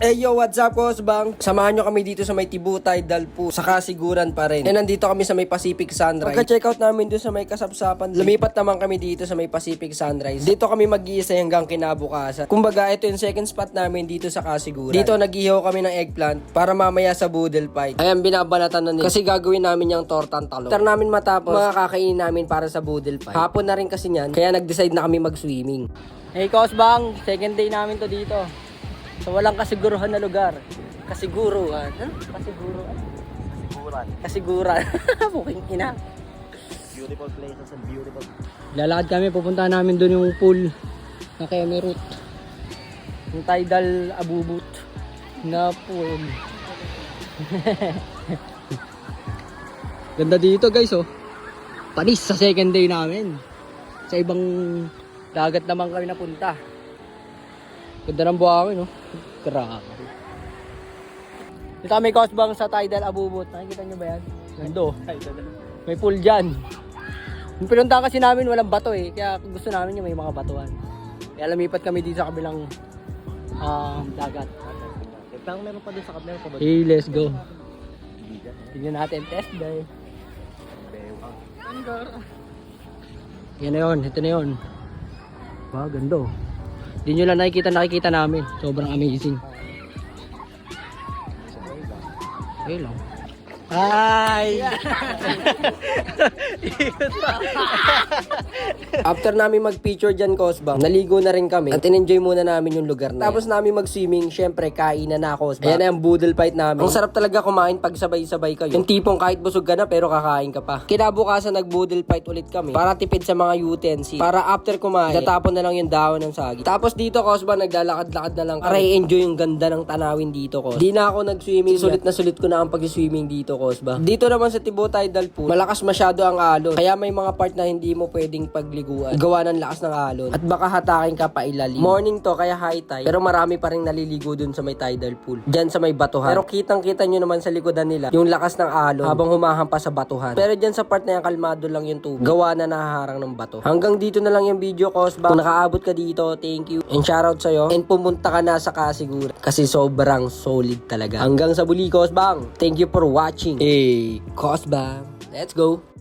Hey yo, what's up, Bang? Samahan nyo kami dito sa may Tibu Tidal Pool, sa Kasiguran pa rin. Nandito kami sa may Pacific Sunrise. Pagka-check out namin doon sa may Kasapsapan, lumipat naman kami dito sa may Pacific Sunrise. Dito kami mag-iisa hanggang kinabukasan. Kumbaga, ito yung second spot namin dito sa Kasiguran. Dito nag-ihaw kami ng eggplant para mamaya sa boodle fight. Ayan, binabalatan na nila. Kasi gagawin namin yung tortang talong. After namin matapos, makakainin namin para sa boodle fight. Hapon na rin kasi niyan, kaya nag-decide na kami mag-swimming. Hey Bang, second day namin to dito. So walang kasiguruhan na lugar. Kasiguruhan. Ano? Kasiguruhan. Kasiguran. Mukhang ina. Beautiful places and beautiful. Lalakad kami, pupunta namin doon yung pool na Keme Route. Yung Tidal Abubut na pool. Ganda dito guys oh. Panis sa second day namin. Sa ibang dagat naman kami napunta. Ganda ng buhangin, no? Grabe. Dito kami Bang sa Tidal Abubot. Nakikita nyo ba yan? Gando. May pool dyan. Yung pinuntahan kasi namin walang bato eh. Kaya gusto namin yung may mga batuan. Kaya lumipat kami dito sa kabilang dagat. Parang meron pa din sa kabila pa ba? Hey, let's go. Tingnan natin test day. Yan na yun. Ito na yun. Wow, gando. Hindi nyo lang nakikita namin. Sobrang amazing. Okay lang. Hi! After namin mag-picture dyan, Bang, naligo na rin kami at in-enjoy muna namin yung lugar na tapos namin mag-swimming, syempre kainan na, Bang. Ayan na yung boodle fight namin. Ang sarap talaga kumain pag sabay-sabay kayo. Yung tipong kahit busog ka na pero kakain ka pa. Kinabukasan nag-boodle fight ulit kami para tipid sa mga utensils. Para after kumain, tatapon na lang yung dahon ng saging. Tapos dito, Bang, naglalakad-lakad na lang para i-enjoy yung ganda ng tanawin dito, Di na ako nag-swimming. Sulit na sulit ko na ang pag-swimming dito, Bang. Dito naman sa Tibu Tidal Pool, malakas masyado ang alon. Kaya may mga part na hindi mo pwedeng pagliguan. Gawa ng lakas ng alon. At baka hatakin ka pa ilalim. Morning to, kaya high tide. Pero marami pa rin naliligo dun sa may tidal pool. Diyan sa may batuhan. Pero kitang-kita nyo naman sa likodan nila, yung lakas ng alon habang humahampas sa batuhan. Pero diyan sa part na yan, kalmado lang yung tubig. Gawa na nahaharang ng bato. Hanggang dito na lang yung video, Bang. Kung nakaabot ka dito, thank you. And shoutout sa'yo. And pumunta ka na sa Kasiguran. Kasi sobrang solid talaga. Hanggang sa buli, Bang. Thank you for watching. Hey, Bang. Let's go.